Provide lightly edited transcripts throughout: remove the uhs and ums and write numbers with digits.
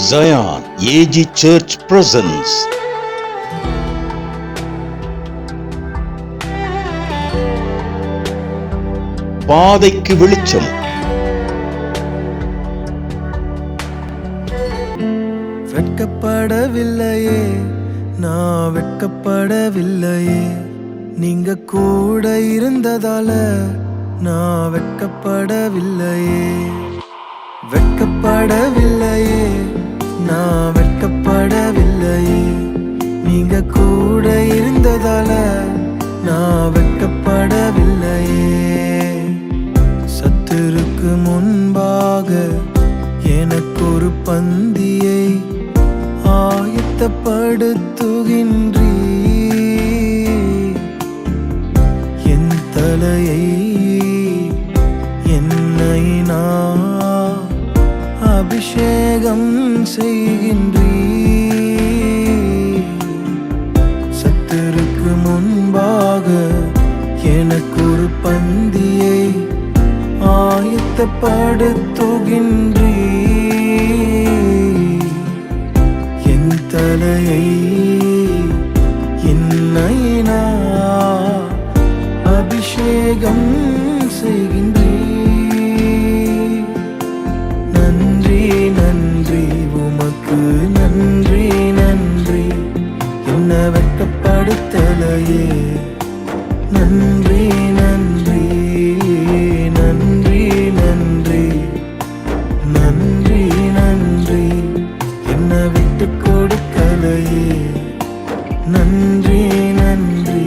Zion AG Church presents பாதைக்கு வெளிச்சம். வெட்கப்படவில்லையே, நான் வெட்கப்படவில்லையே, நீங்க கூட இருந்ததால நான் வெட்கப்படவில்லையே. வெட்கப்படவில்லையே, நான் வெட்கப்படவில்லையே, நீங்க கூட இருந்ததால நான் வெட்கப்படவில்லையே. சத்துருக்கு முன்பாக எனக்கு ஒரு பந்தியை ஆயத்தப்படுத்துகின்றீ. என் தலையை என்னை நான் அபிஷேகம் செய்கின்றீ. சத்துருக்கு முன்பாக எனக்கு ஒரு பந்தியை ஆயத்தப்படுத்துகின்றீ. என் தலையை என்னை நான் அபிஷேகம் செய்கின்றீ. நன்றி நன்றி உமக்கு நன்றி நன்றி, என்ன வெட்கப்படுத்தலையே. நன்றி நன்றி நன்றி நன்றி நன்றி நன்றி, என்ன விட்டு கொடுக்கலையே. நன்றி நன்றி.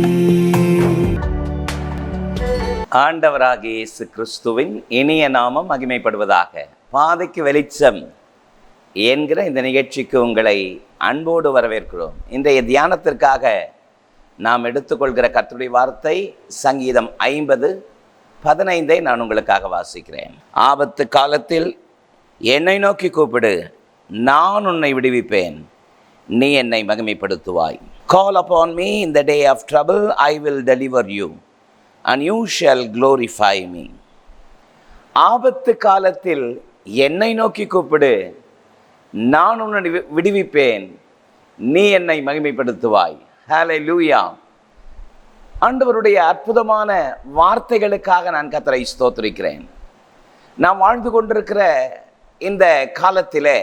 ஆண்டவராகிய இயேசு கிறிஸ்துவின் இனிய நாமம் மகிமைப்படுவதாக. பாதைக்கு வெளிச்சம் என்கிற இந்த நிகழ்ச்சிக்கு உங்களை அன்போடு வரவேற்கிறோம். இன்றைய தியானத்திற்காக நாம் எடுத்துக்கொள்கிற கர்த்தருடைய வார்த்தை சங்கீதம் 50:15 நான் உங்களுக்காக வாசிக்கிறேன். ஆபத்து காலத்தில் என்னை நோக்கி கூப்பிடு, நான் உன்னை விடுவிப்பேன், நீ என்னை மகிமைப்படுத்துவாய். Call upon me in the day of trouble, I will deliver you, and you shall glorify me. ஆபத்து காலத்தில் என்னை நோக்கி கூப்பிடு, நான் உன்னை விடுவிப்பேன், நீ என்னை மகிமைப்படுத்துவாய். ஹல்லேலூயா. ஆண்டவருடைய அற்புதமான வார்த்தைகளுக்காக நான் கர்த்தரை ஸ்தோத்திரிக்கிறேன். நாம் வாழ்ந்து கொண்டிருக்கிற இந்த காலத்திலே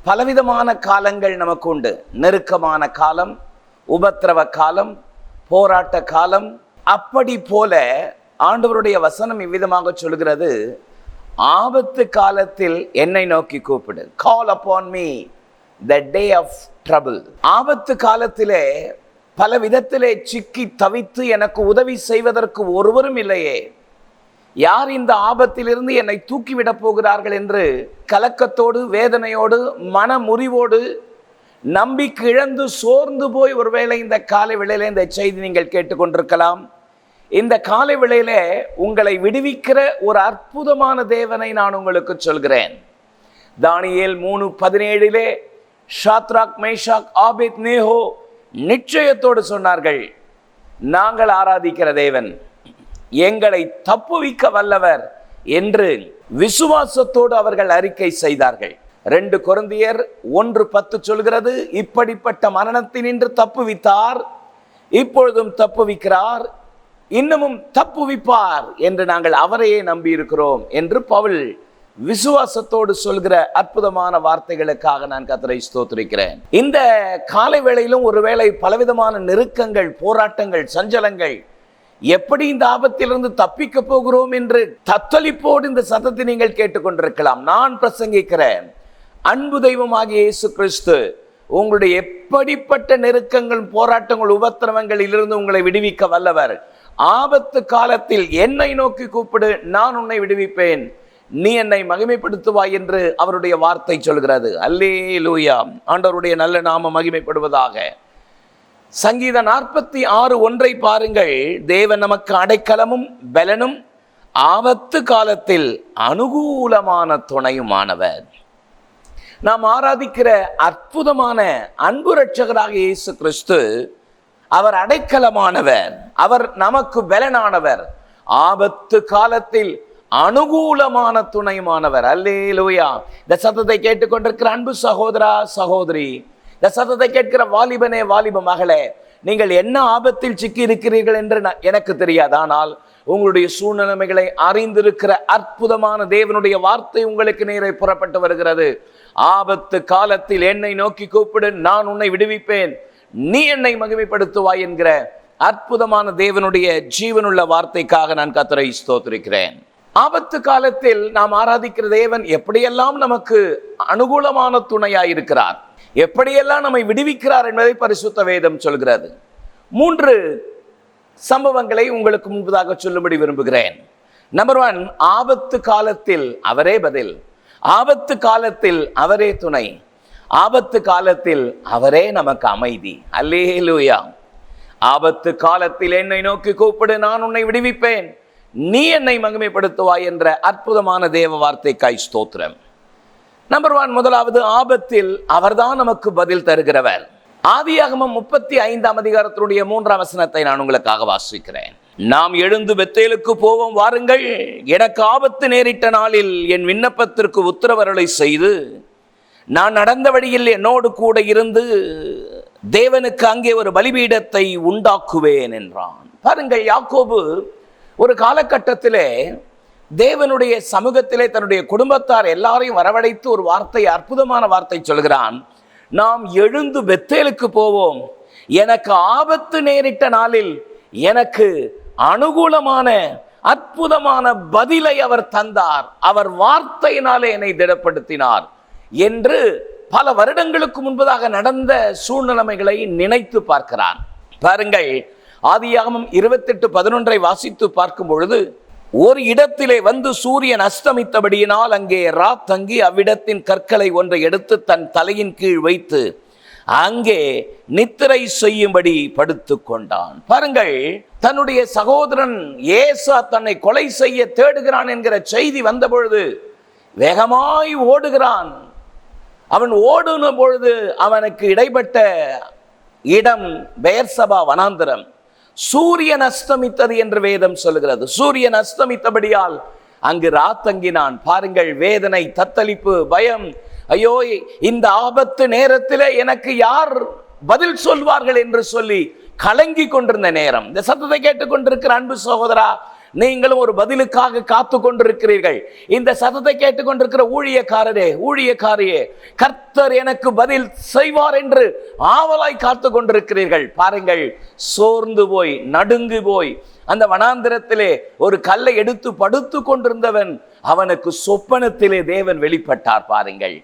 பலவிதமான காலங்கள் நமக்கு உண்டு. நெருக்கமான காலம், உபத்திரவ காலம், போராட்ட காலம். அப்படி போல ஆண்டவருடைய வசனம் இவ்விதமாக சொல்கிறது, ஆபத்து காலத்தில் என்னை நோக்கி கூப்பிடு. Call upon me the day of trouble. ஆபத்து காலத்திலே பல விதத்திலே சிக்கி தவித்து எனக்கு உதவி செய்வதற்கு ஒருவரும் இல்லையே, யார் இந்த ஆபத்திலிருந்து என்னை தூக்கிவிடப் போகிறார்கள் என்று கலக்கத்தோடு, வேதனையோடு, மன முறிவோடு, நம்பிக்கை இழந்து சோர்ந்து போய் ஒருவேளை இந்த காலை வேளையிலே இந்த செய்தி நீங்கள் கேட்டுக்கொண்டிருக்கலாம். இந்த காலை வேளையிலே உங்களை விடுவிக்கிற ஒரு அற்புதமான தேவனை நான் உங்களுக்கு சொல்கிறேன். தானியேல் 3:17 ஷாத்ராக், மேஷாக், ஆபேத்நேகோ நிச்சயத்தோடு சொன்னார்கள், நாங்கள் ஆராதிக்கிற தேவன் எங்களை தப்புவிக்க வல்லவர் என்று விசுவாசத்தோடு அவர்கள் அறிக்கை செய்தார்கள். 2 கொரிந்தியர் 1:10 சொல்கிறது, இப்படிப்பட்ட மரணத்தினின்று தப்புவித்தார், இப்பொழுதும் தப்புவிக்கிறார், இன்னமும் தப்புவிப்பார் என்று நாங்கள் அவரையே நம்பி இருக்கிறோம் என்று பவுல் விசுவாசத்தோடு சொல்கிற அற்புதமான வார்த்தைகளுக்காக நான் கர்த்தரை ஸ்தோத்திரிக்கிறேன். இந்த காலை வேளையிலும் ஒருவேளை பலவிதமான நெருக்கங்கள், போராட்டங்கள், சஞ்சலங்கள், எப்படி இந்த ஆபத்திலிருந்து தப்பிக்க போகிறோம் என்று தத்தளிப்போடு இந்த சத்தத்தை நீங்கள் கேட்டுக்கொண்டிருக்கலாம். நான் பிரசங்கிக்கிறேன், அன்பு தெய்வமாகிய இயேசு கிறிஸ்து உங்களுடைய எப்படிப்பட்ட நெருக்கங்கள், போராட்டங்கள், உபத்திரவங்களிலிருந்து உங்களை விடுவிக்க வல்லவர். ஆபத்து காலத்தில் என்னை நோக்கி கூப்பிடு, நான் உன்னை விடுவிப்பேன், நீ என்னை மகிமைப்படுத்துவாய் என்று அவருடைய வார்த்தை சொல்கிறது. அல்லேலூயா. ஆண்டவருடைய நல்ல நாமம் மகிமைப்படுவதாக. சங்கீதம் 46:1 பாருங்கள். தேவன் நமக்கு அடைக்கலமும் பலனும் ஆபத்து காலத்தில் அனுகூலமான துணையுமானவர். நாம் ஆராதிக்கிற அற்புதமான அன்பு இரட்சகராக இயேசு கிறிஸ்து அவர் அடைக்கலமானவர், அவர் நமக்கு பலனானவர். ஆபத்து காலத்தில் அனுகூலமான துணைமானவர். அல்லேலூயா. இந்த சத்தத்தை கேட்டுக்கொண்டிருக்கிற அன்பு சகோதரா சகோதரி, இந்த சத்தத்தை கேட்கிற வாலிபனே வாலிப மகளே, நீங்கள் என்ன ஆபத்தில் சிக்கி இருக்கிறீர்கள் என்று எனக்கு தெரியாது. ஆனால் உங்களுடைய சூழ்நிலைமைகளை அறிந்திருக்கிற அற்புதமான தேவனுடைய வார்த்தை உங்களுக்கு நேரே புறப்பட்டு வருகிறது. ஆபத்து காலத்தில் என்னை நோக்கி கூப்பிடு, நான் உன்னை விடுவிப்பேன், நீ என்னை மகிமைப்படுத்துவாய் என்கிற அற்புதமான தேவனுடைய ஜீவனுள்ள வார்த்தைக்காக நான் கர்த்தரை ஸ்தோத்திரிக்கிறேன். ஆபத்து காலத்தில் நாம் ஆராதிக்கிற தேவன் எப்படியெல்லாம் நமக்கு அனுகூலமான துணையாய் இருக்கிறார், எப்படியெல்லாம் நம்மை விடுவிக்கிறார் என்பதை பரிசுத்த வேதம் சொல்கிறது. 3 சம்பவங்களை உங்களுக்கு முன்பதாக சொல்லும்படி விரும்புகிறேன். நம்பர் 1, ஆபத்து காலத்தில் அவரே பதில், ஆபத்து காலத்தில் அவரே துணை, ஆபத்து காலத்தில் அவரே நமக்கு அமைதி. அல்லேலூயா. ஆபத்து காலத்தில் என்னை நோக்கி கூப்பிடு, நான் உன்னை விடுவிப்பேன், நீ என்னை மகிமைப்படுத்துவாய் என்ற அற்புதமான தேவ வார்த்தைக்காய் ஸ்தோத்திரம். நம்பர் 1, முதலாவது, ஆபத்தில் அவர்தான் நமக்கு பதில் தருகிறவர். ஆதியாகமம் 35ஆம் அதிகாரத்தினுடைய 3ஆம் வசனத்தை நான் உங்களுக்காக வாசிக்கிறேன். நாம் எழுந்து பெத்தேலுக்கு போவோம் வாருங்கள், எனக்கு ஆபத்து நேரிட்ட நாளில் என் விண்ணப்பத்திற்கு உத்தரவருளை செய்து நான் நடந்த வழியில் என்னோடு கூட இருந்து தேவனுக்கு அங்கே ஒரு பலிபீடத்தை உண்டாக்குவேன் என்றான். பாருங்கள், யாக்கோபு ஒரு காலகட்டத்திலே தேவனுடைய சமூகத்திலே தன்னுடைய குடும்பத்தார் எல்லாரையும் வரவழைத்து ஒரு வார்த்தை, அற்புதமான வார்த்தை சொல்கிறான். நாம் எழுந்து பெத்தேலுக்கு போவோம், எனக்கு ஆபத்து நேரிட்ட நாளில் எனக்கு அனுகூலமான அற்புதமான பதிலை அவர் தந்தார், அவர் வார்த்தையினாலே என்னை திடப்படுத்தினார் என்று பல வருடங்களுக்கு முன்பதாக நடந்த சூழ்நிலைமைகளை நினைத்து பார்க்கிறான். பாருங்கள், ஆதியாகமம் 28:11 வாசித்து பார்க்கும் பொழுது, ஒரு இடத்திலே வந்து சூரியன் அஸ்தமித்தபடியினால் அங்கே ராத் தங்கி அவ்விடத்தின் கற்களை ஒன்றை எடுத்து தன் தலையின் கீழ் வைத்து அங்கே நித்திரை செய்யும்படி படுத்து கொண்டான். பாருங்கள், தன்னுடைய சகோதரன் ஏசா தன்னை கொலை செய்ய தேடுகிறான் என்கிற செய்தி வந்த பொழுது வேகமாய் ஓடுகிறான். அவன் ஓடுன பொழுது அவனுக்கு இடைப்பட்ட இடம் பெயர்சபா வனாந்தரம். சூரியன் அஸ்தமித்தது என்று வேதம் சொல்லுகிறது. சூரியன் அஸ்தமித்தபடியால் அங்கு ராத்தங்கினான். பாருங்கள், வேதனை, தத்தளிப்பு, பயம். ஐயோ, இந்த ஆபத்து நேரத்தில் எனக்கு யார் பதில் சொல்வார்கள் என்று சொல்லி கலங்கி கொண்டிருந்த நேரம். இந்த சத்தத்தை கேட்டுக்கொண்டிருக்கிற அன்பு சகோதரா, நீங்களும் ஒரு பதிலுக்காக காத்து கொண்டிருக்கிறீர்கள். இந்த சத்தத்தை கேட்டுக்கொண்டிருக்கிற ஊழியக்காரரே, ஊழியக்காரியே, கர்த்தர் எனக்கு பதில் செய்வார் என்று ஆவலாய் காத்து கொண்டிருக்கிறீர்கள். பாருங்கள், சோர்ந்து போய் நடுங்கு போய் அந்த வனாந்திரத்திலே ஒரு கல்லை எடுத்து படுத்து கொண்டிருந்தவன், அவனுக்கு சொப்பனத்திலே தேவன் வெளிப்பட்டார். பாருங்கள்,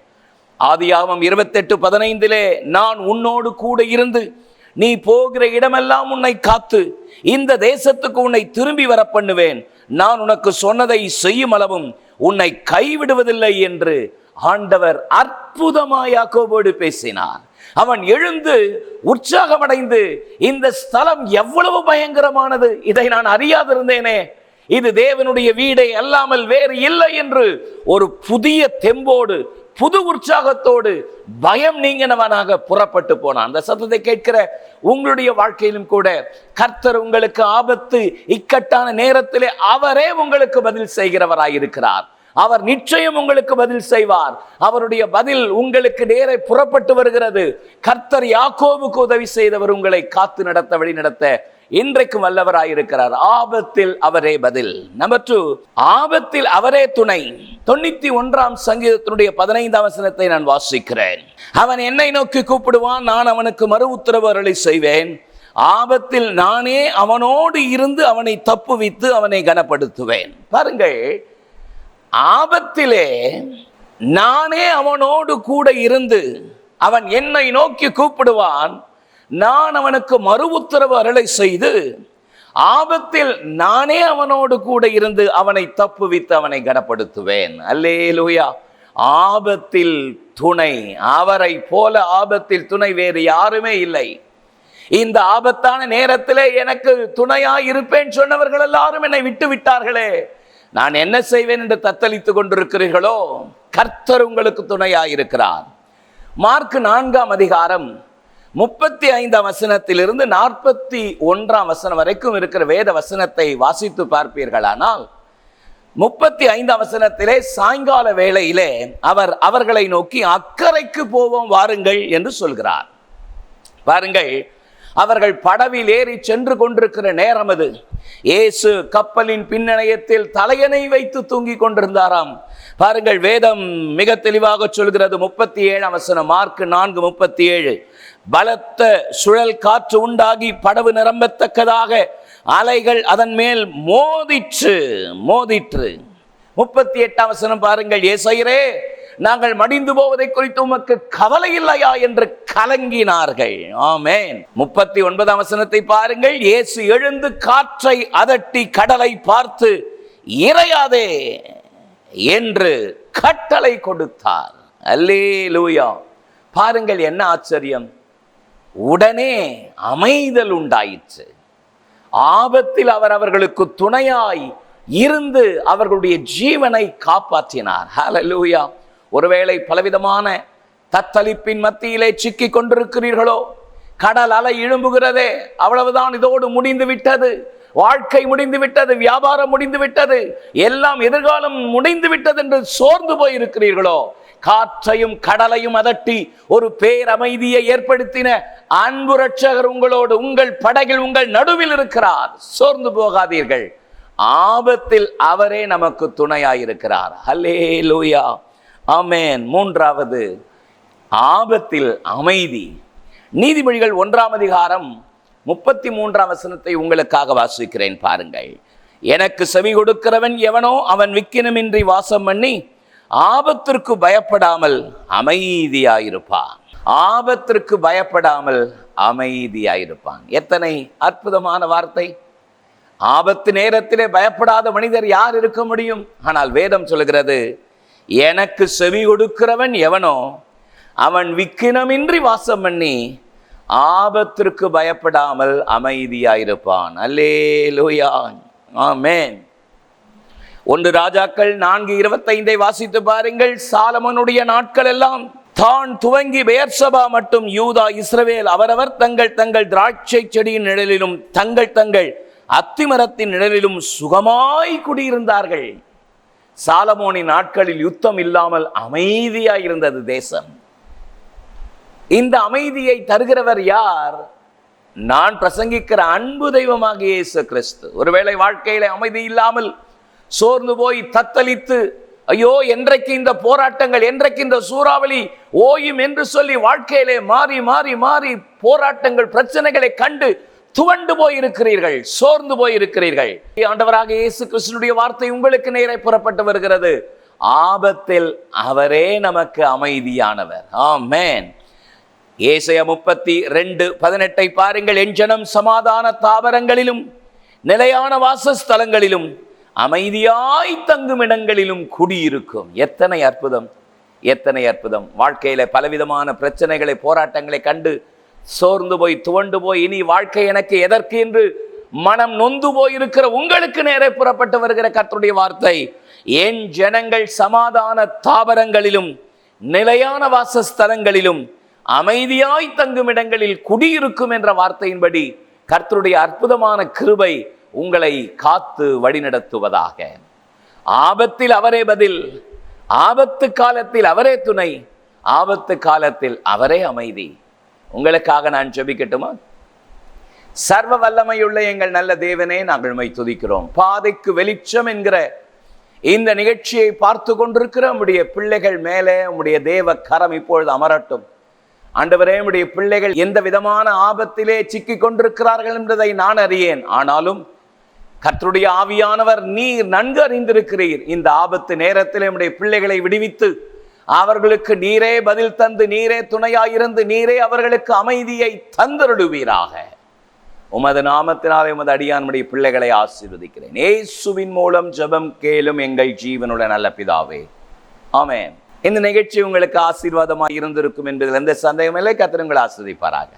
ஆதியாகமம் 28:15 நான் உன்னோடு கூட இருந்து நீ போகிற இடமெல்லாம் உன்னை காத்து இந்த தேசத்துக்கு உன்னை திரும்பி வர பண்ணுவேன், நான் உனக்கு சொன்னதை செய்யும் அளவும் உன்னை கைவிடுவதில்லை என்று ஆண்டவர் அற்புதமாய் யாக்கோபோடு பேசினார். அவன் எழுந்து உற்சாகமடைந்து, இந்த ஸ்தலம் எவ்வளவு பயங்கரமானது, இதை நான் அறியாதிருந்தேனே, இது தேவனுடைய வீடை அல்லாமல் வேறு இல்லை என்று ஒரு புதிய தெம்போடு புது உற்சாகத்தோடு பயம் நீங்கினவனாக புறப்பட்டு போனான். அந்த சத்தத்தை கேட்கிற உங்களுடைய வாழ்க்கையிலும் கூட கர்த்தர் உங்களுக்கு ஆபத்து இக்கட்டான நேரத்திலே அவரே உங்களுக்கு பதில் செய்கிறவராயிருக்கிறார். அவர் நிச்சயம் உங்களுக்கு பதில் செய்வார். அவருடைய பதில் உங்களுக்கு நேரே புறப்பட்டு வருகிறது. கர்த்தர் யாக்கோபுக்கு உதவி செய்தவர் உங்களை காத்து நடத்த வழி நடத்த இன்றைக்கும் வல்லவராயிருக்கிறார். ஆபத்தில் அவரே பதில். நம்பர் 2, ஆபத்தில் அவரே துணை. 91ஆம் சங்கீதத்தினுடைய 15ஆம் வசனத்தை நான் வாசிக்கிறேன். அவன் என்னை நோக்கி கூப்பிடுவான், நான் அவனுக்கு மறு உத்தரவு அருளை செய்வேன், ஆபத்தில் நானே அவனோடு இருந்து அவனை தப்புவித்து அவனை கனப்படுத்துவேன். பாருங்கள், ஆபத்திலே நானே அவனோடு கூட இருந்து அவன் என்னை நோக்கி கூப்பிடுவான், நான் அவனுக்கு மறு உத்தரவு அருளை செய்து ஆபத்தில் நானே அவனோடு கூட இருந்து அவனை தப்புவித்து அவனை கனப்படுத்துவேன். அல்லேலூயா. ஆபத்தில் துணை, அவரை போல ஆபத்தில் துணை வேறு யாருமே இல்லை. இந்த ஆபத்தான நேரத்திலே எனக்கு துணையாய் இருப்பேன் சொன்னவர்கள் எல்லாரும் என்னை விட்டு விட்டார்களே, நான் என்ன செய்வேன் என்று தத்தளித்துக் கொண்டிருக்கிறீர்களோ, கர்த்தர் உங்களுக்கு துணையாயிருக்கிறார். மார்க் 4ஆம் அதிகாரம் 35ஆம் வசனத்திலிருந்து 41ஆம் வசனம் வரைக்கும் இருக்கிற வேத வசனத்தை வாசித்து பார்ப்பீர்களானால், 35 வசனத்திலே சாயங்கால வேளையிலே அவர் அவர்களை நோக்கி அக்கறைக்கு போவோம் வாருங்கள் என்று சொல்கிறார். பாருங்கள், அவர்கள் படவில் ஏறி சென்று கொண்டிருக்கிற நேரம் அது. இயேசு கப்பலின் பின்னணையத்தில் தலையணை வைத்து தூங்கிக் கொண்டிருந்தாராம். பாருங்கள், வேதம் மிக தெளிவாக சொல்கிறது. 37 வசனம், மார்க் 4:37. பலத்த சுழல் காற்று உண்டாகி படவு நிரம்பத்தக்கதாக அலைகள் அதன் மேல் மோதிற்று. 38 வசனம் பாருங்கள், ஏசாயரே, நாங்கள் மடிந்து போவதை குறித்து உமக்கு கவலை இல்லையா என்று கலங்கினார்கள். ஆமென். 39 வசனத்தை பாருங்கள், இயேசு எழுந்து காற்றை அதட்டி கடலை பார்த்து இறையாதே என்று கட்டளை கொடுத்தார். அல்லேலூயா. பாருங்கள், என்ன ஆச்சரியம்! உடனே அமைதல் உண்டாயிற்று. ஆபத்தில் அவர் அவர்களுக்கு துணையாய் இருந்து அவர்களுடைய ஜீவனை காப்பாற்றினார். ஹல்லேலூயா. ஒருவேளை பலவிதமான தத்தளிப்பின் மத்தியிலே சிக்கி கொண்டிருக்கிறீர்களோ, கடல் அலை எழும்புகிறதே, அவ்வளவுதான், இதோடு முடிந்து விட்டது, வாழ்க்கை முடிந்து விட்டது, வியாபாரம் முடிந்து விட்டது, எல்லாம் எதிர்காலம் முடிந்து விட்டது என்று சோர்ந்து போயிருக்கிறீர்களோ, காற்றையும் கடலையும் அதட்டி ஒரு பேரமைதியை ஏற்படுத்தின அன்பு ரட்சகர் உங்களோடு, உங்கள் படகில், உங்கள் நடுவில் இருக்கிறார். சோர்ந்து போகாதீர்கள். ஆபத்தில் அவரே நமக்கு துணையாயிருக்கிறார். ஹல்லேலூயா. ஆமென். 3வது, ஆபத்தில் அமைதி. நீதிமொழிகள் 1ஆம் அதிகாரம் 33ஆம் வசனத்தை உங்களுக்காக வாசிக்கிறேன். பாருங்கள், எனக்கு செவி கொடுக்கிறவன் எவனோ அவன் விக்கினமின்றி வாசம் பண்ணி ஆபத்திற்கு பயப்படாமல் அமைதியாயிருப்பான். ஆபத்திற்கு பயப்படாமல் அமைதியாயிருப்பான். எத்தனை அற்புதமான வார்த்தை! ஆபத்து நேரத்திலே பயப்படாத மனிதர் யார் இருக்க முடியும்? ஆனால் வேதம் சொல்கிறது, எனக்கு செவி கொடுக்கிறவன் எவனோ அவன் விக்கினமின்றி வாசம் பண்ணி ஆபத்திற்கு பயப்படாமல் அமைதியாயிருப்பான். அல்லேலூயா. ஆமென். 1 ராஜாக்கள் 4:25 வாசித்து பாருங்கள். சாலமோனுடைய நாட்கள் எல்லாம் தான் துவங்கி பெயர்சபா மட்டும் யூதா இஸ்ரவேல் அவரவர் தங்கள் தங்கள் திராட்சை செடியின் நிழலிலும் தங்கள் தங்கள் அத்திமரத்தின் நிழலிலும் சுகமாய் குடியிருந்தார்கள். சாலமோனின் நாட்களில் யுத்தம் இல்லாமல் அமைதியாய் இருந்தது தேசம். இந்த அமைதியை தருகிறவர் யார்? நான் பிரசங்கிக்கிற அன்பு தெய்வமாக இயேசு கிறிஸ்து. ஒருவேளை வாழ்க்கையில அமைதி இல்லாமல் சோர்ந்து போய் தத்தளித்து, ஐயோ என்றைக்கு இந்த போராட்டங்கள், என்றைக்கு இந்த சூறாவளி ஓயும் என்று சொல்லி வாழ்க்கையிலே மாறி மாறி மாறி போராட்டங்கள், பிரச்சனைகளை கண்டு துவண்டு போயிருக்கிறீர்கள், சோர்ந்து போயிருக்கிறீர்கள். ஆண்டவராக இயேசு கிறிஸ்துவினுடைய வார்த்தை உங்களுக்கு நேரே புறப்பட்டு வருகிறது. ஆபத்தில் அவரே நமக்கு அமைதியானவர். ஆமென். ஏசாயா 32:18 பாருங்கள், என் ஜனம் சமாதான தாவரங்களிலும் நிலையான வாசஸ்தலங்களிலும் அமைதியாய் தங்கும் இடங்களிலும் குடியிருக்கும். எத்தனை அற்புதம், எத்தனை அற்புதம்! வாழ்க்கையில பலவிதமான பிரச்சனைகளை, போராட்டங்களை கண்டு சோர்ந்து போய் துவண்டு போய் இனி வாழ்க்கை எனக்கு எதற்கு என்று மனம் நொந்து போயிருக்கிற உங்களுக்கு நேரே புறப்பட்டு வருகிற கர்த்தருடைய வார்த்தை, என் ஜனங்கள் சமாதான தாவரங்களிலும் நிலையான வாசஸ்தலங்களிலும் அமைதியாய் தங்கும் இடங்களில் குடியிருக்கும் என்ற வார்த்தையின்படி கர்த்தருடைய அற்புதமான கிருபை உங்களை காத்து வழிநடத்துவதாக. ஆபத்தில் அவரே பதில், ஆபத்து காலத்தில் அவரே துணை, ஆபத்து காலத்தில் அவரே அமைதி. உங்களுக்காக நான் ஜெபிக்கட்டுமா? சர்வ வல்லமையுள்ள எங்கள் நல்ல தேவனே, நாங்கள் உம்மை துதிக்கிறோம். பாதைக்கு வெளிச்சம் என்கிற இந்த நிகழ்ச்சியை பார்த்து கொண்டிருக்கிற உம்முடைய பிள்ளைகள் மேலே உம்முடைய தேவ கரம் இப்பொழுது அமரட்டும். ஆண்டவரே, உம்முடைய பிள்ளைகள் எந்த விதமான ஆபத்திலே சிக்கி கொண்டிருக்கிறார்கள் என்பதை நான் அறியேன். ஆனாலும் கர்த்தருடைய ஆவியானவர் நீர் நன்கு அறிந்திருக்கிறீர். இந்த ஆபத்து நேரத்தில் உம்முடைய பிள்ளைகளை விடுவித்து அவர்களுக்கு நீரே பதில் தந்து, நீரே துணையாயிருந்து, நீரே அவர்களுக்கு அமைதியை தந்தருடுவீராக. உமது நாமத்தினாலே உமது அடியானுடைய பிள்ளைகளை ஆசீர்வதிக்கிறேன். இயேசுவின் மூலம் ஜெபம் கேளும் எங்கள் ஜீவனுள்ள நல்ல பிதாவே, ஆமென். இந்த நிகழ்ச்சி உங்களுக்கு ஆசீர்வாதமாக இருந்திருக்கும் என்பதில் எந்த சந்தேகமில்லை. கர்த்தர் உங்களை ஆசீர்வதிப்பாராக.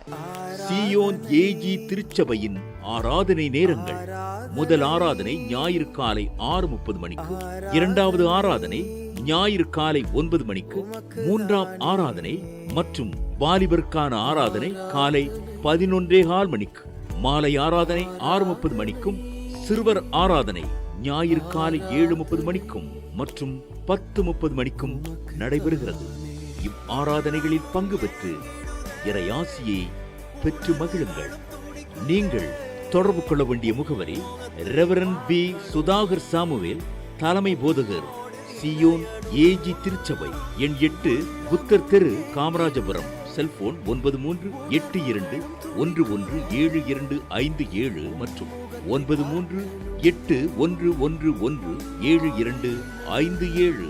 சீயோன் ஏஜி திருச்சபையின் ஆராதனை நேரங்கள்: முதல் ஆராதனை ஞாயிறு காலை 6:30 மணிக்கு, இரண்டாவது ஆராதனை ஞாயிறு காலை 9 மணிக்கு, மூன்றாம் ஆராதனை மற்றும் வாலிபருக்கான ஆராதனை காலை 11:15 மணிக்கு, மாலை ஆராதனை 6:30 மணிக்கும், சிறுவர் ஆராதனை ஞாயிறு காலை 7:30 மணிக்கும் மற்றும் 10:30 மணிக்கும் நடைபெறுகிறது. இவ்வாராதனைகளில் பங்கு பெற்று இறையாசியை பெற்று மகிழுங்கள். நீங்கள் தொடர்பு கொள்ள வேண்டிய முகவரி ரெவரண்ட் பி. சுதாகர் சாமுவேல், தலைமை போதகர், சியோன் ஏஜி திருச்சபை, எண் 8, புத்தர் தெரு, காமராஜபுரம். செல்போன் 9382117257 மற்றும் 9381117257.